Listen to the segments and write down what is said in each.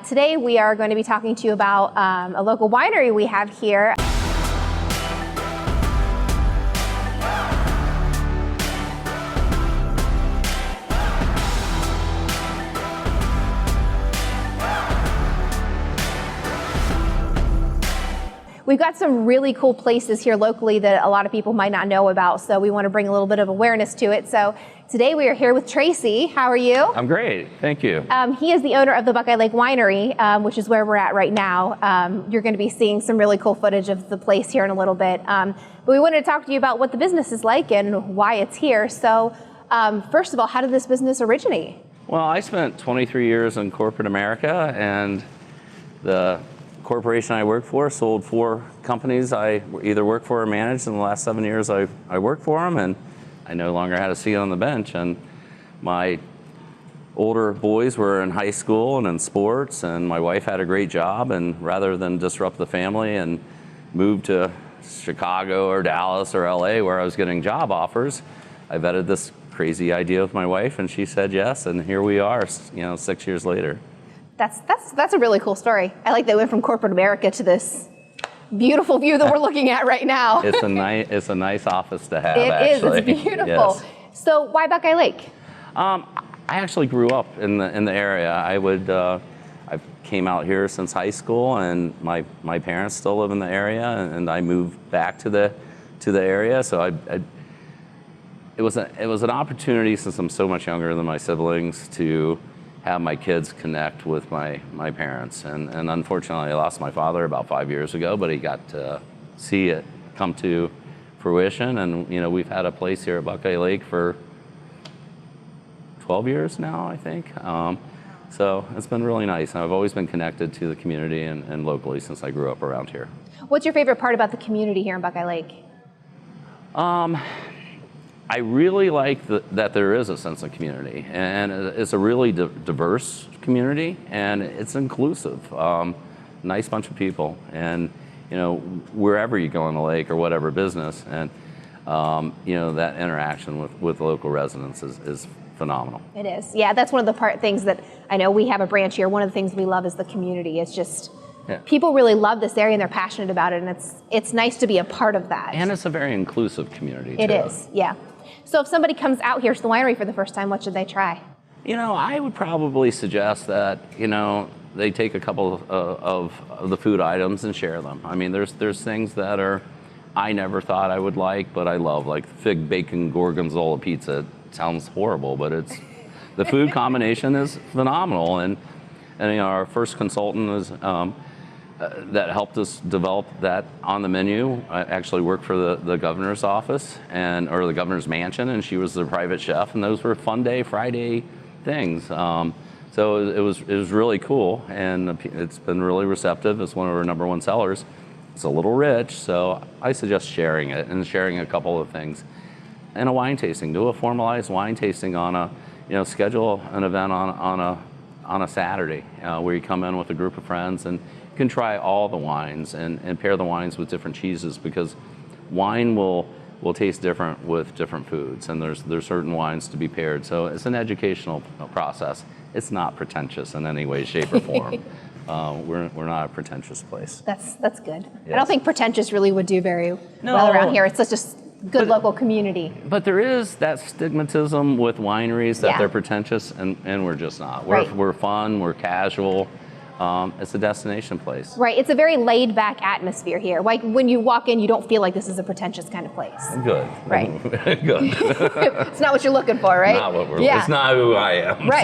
Today we are going to be talking to you about a local winery we have here. We've got some really cool places here locally that a lot of people might not know about, so we want to bring a little bit of awareness to it. So today we are here with Tracy. How are you? I'm great, thank you. He is the owner of the Buckeye Lake Winery, which is where we're at right now. You're going to be seeing some really cool footage of the place here in a little bit. But we wanted to talk to you about what the business is like and why it's here. So first of all, how did this business originate? Well, I spent 23 years in corporate America, and the corporation I worked for sold 4 companies I either worked for or managed. In the last 7 years I worked for them, and I no longer had a seat on the bench. And my older boys were in high school and in sports, and my wife had a great job, and rather than disrupt the family and move to Chicago or Dallas or LA where I was getting job offers, I vetted this crazy idea with my wife, and she said yes, and here we are, 6 years later. That's a really cool story. I like that we went from corporate America to this beautiful view that we're looking at right now. It's a nice office to have. It's beautiful. Yes. So why Buckeye Lake? I actually grew up in the area. I came out here since high school, and my parents still live in the area, and I moved back to the area. So it was an opportunity, since I'm so much younger than my siblings, to have my kids connect with my parents. And unfortunately I lost my father about 5 years ago, but he got to see it come to fruition. And we've had a place here at Buckeye Lake for 12 years now, I think. So it's been really nice. I've always been connected to the community and locally since I grew up around here. What's your favorite part about the community here in Buckeye Lake? I really like that there is a sense of community, and it's a really diverse community, and it's inclusive. Nice bunch of people, and wherever you go on the lake or whatever business, and that interaction with local residents is phenomenal. It is, yeah. That's one of the things that I know we have a branch here. One of the things we love is the community. It's just people really love this area and they're passionate about it, and it's nice to be a part of that. And it's a very inclusive community too. It is, yeah. So if somebody comes out here to the winery for the first time, what should they try? I would probably suggest that, they take a couple of the food items and share them. I mean, there's things that I never thought I would like, but I love, like fig bacon gorgonzola pizza. It sounds horrible, but the food combination is phenomenal. And our first consultant is, that helped us develop that on the menu. I actually worked for the governor's office or the governor's mansion, and she was the private chef, and those were fun day Friday things. So it was really cool, and it's been really receptive. It's one of our #1 sellers. It's a little rich, so I suggest sharing it and sharing a couple of things. And a wine tasting. Do a formalized wine tasting schedule an event on a Saturday where you come in with a group of friends, and you can try all the wines and pair the wines with different cheeses, because wine will taste different with different foods, and there's certain wines to be paired. So it's an educational process. It's not pretentious in any way, shape, or form. We're not a pretentious place. That's good. Yes. I don't think pretentious really would do very well around here. It's such a good local community. But there is that stigmatism with wineries that they're pretentious, and we're just not. We're fun, we're casual. It's a destination place. Right, it's a very laid back atmosphere here. Like when you walk in, you don't feel like this is a pretentious kind of place. Good. Right. Good. It's not what you're looking for, right? Not what it's not who I am. Right.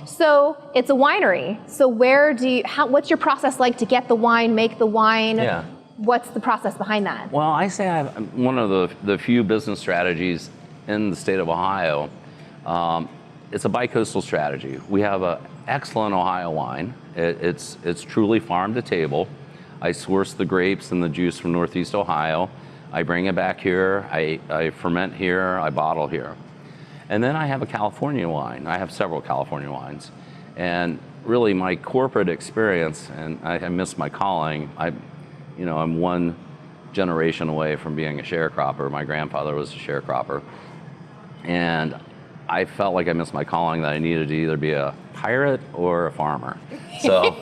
So it's a winery. So what's your process like to get the wine, make the wine? Yeah. What's the process behind that? Well, I say I'm one of the few business strategies in the state of Ohio. It's a bi-coastal strategy. We have an excellent Ohio wine. It's truly farm to table. I source the grapes and the juice from Northeast Ohio. I bring it back here. I ferment here. I bottle here. And then I have a California wine. I have several California wines. And really my corporate experience, and I miss my calling. I'm one generation away from being a sharecropper. My grandfather was a sharecropper. And I felt like I missed my calling, that I needed to either be a pirate or a farmer. So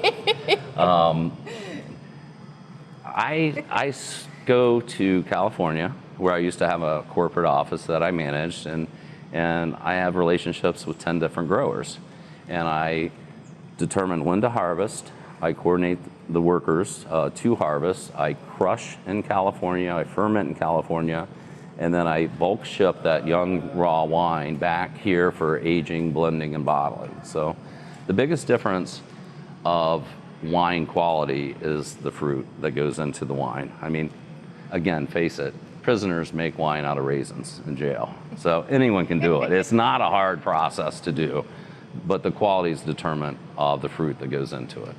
I go to California, where I used to have a corporate office that I managed, and I have relationships with 10 different growers. And I determine when to harvest. I coordinate the workers to harvest. I crush in California, I ferment in California, and then I bulk ship that young raw wine back here for aging, blending, and bottling. So the biggest difference of wine quality is the fruit that goes into the wine. I mean, again, face it, prisoners make wine out of raisins in jail. So anyone can do it. It's not a hard process to do, but the quality is determined of the fruit that goes into it.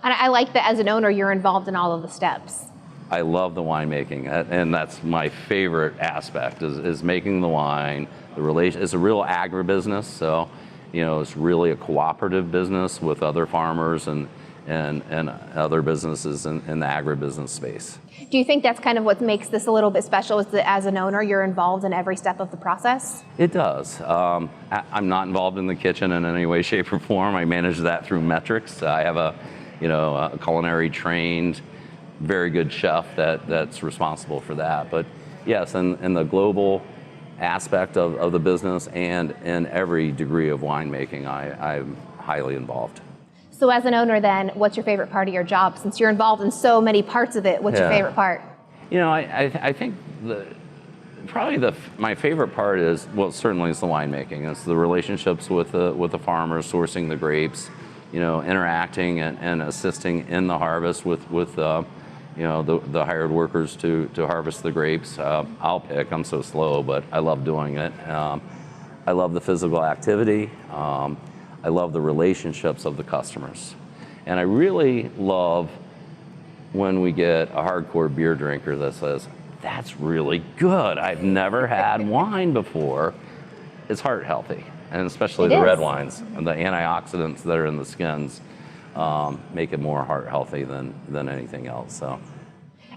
And I like that as an owner, you're involved in all of the steps. I love the winemaking, and that's my favorite aspect is making the wine. It's a real agribusiness, so it's really a cooperative business with other farmers and other businesses in the agribusiness space. Do you think that's kind of what makes this a little bit special, is that as an owner, you're involved in every step of the process? It does. I'm not involved in the kitchen in any way, shape, or form. I manage that through metrics. I have a culinary trained, very good chef that's responsible for that. But yes, in the global aspect of the business and in every degree of winemaking, I'm highly involved. So as an owner then, what's your favorite part of your job? Since you're involved in so many parts of it, what's your favorite part? I think my favorite part is, well, certainly it's the winemaking. It's the relationships with the farmers, sourcing the grapes, interacting and assisting in the harvest with the hired workers to harvest the grapes. I'll pick, I'm so slow, but I love doing it. I love the physical activity. I love the relationships of the customers. And I really love when we get a hardcore beer drinker that says, that's really good. I've never had wine before. It's heart healthy, and especially the red wines and the antioxidants that are in the skins make it more heart healthy than anything else. So.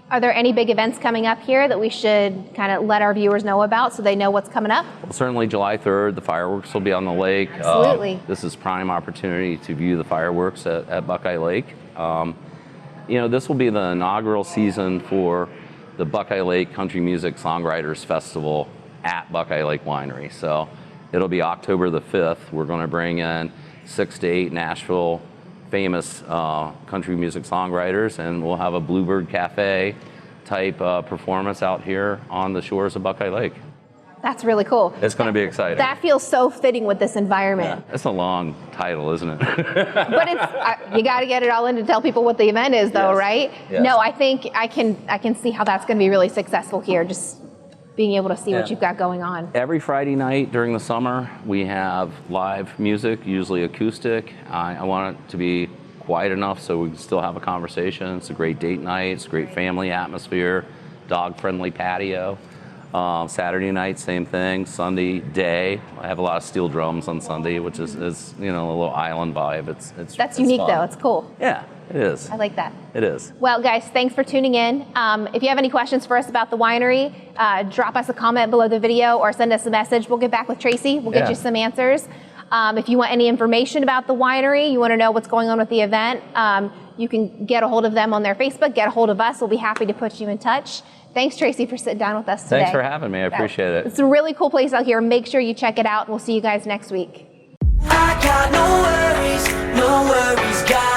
Are there any big events coming up here that we should kind of let our viewers know about so they know what's coming up? Well, certainly July 3rd, the fireworks will be on the lake. Absolutely. This is prime opportunity to view the fireworks at Buckeye Lake. This will be the inaugural season for the Buckeye Lake Country Music Songwriters Festival at Buckeye Lake Winery. So it'll be October the 5th. We're going to bring in 6 to 8 Nashville famous country music songwriters, and we'll have a Bluebird Cafe type performance out here on the shores of Buckeye Lake. That's really cool. It's going to be exciting. That feels so fitting with this environment. Yeah, it's a long title, isn't it? But it's you got to get it all in to tell people what the event is, though, yes. Right? Yes. No, I think I can see how that's going to be really successful here. Just being able to see what you've got going on. Every Friday night during the summer, we have live music, usually acoustic. I want it to be quiet enough so we can still have a conversation. It's a great date night. It's a great family atmosphere, dog-friendly patio. Saturday night, same thing. Sunday day, I have a lot of steel drums on Sunday, which is a little island vibe. It's unique fun. Though. It's cool. Yeah, it is. I like that. It is. Well, guys, thanks for tuning in. If you have any questions for us about the winery, drop us a comment below the video or send us a message. We'll get back with Tracy. We'll get you some answers. If you want any information about the winery, you want to know what's going on with the event, you can get a hold of them on their Facebook, get a hold of us. We'll be happy to put you in touch. Thanks, Tracy, for sitting down with us today. Thanks for having me. I appreciate it. It's a really cool place out here. Make sure you check it out. We'll see you guys next week. I got no worries, got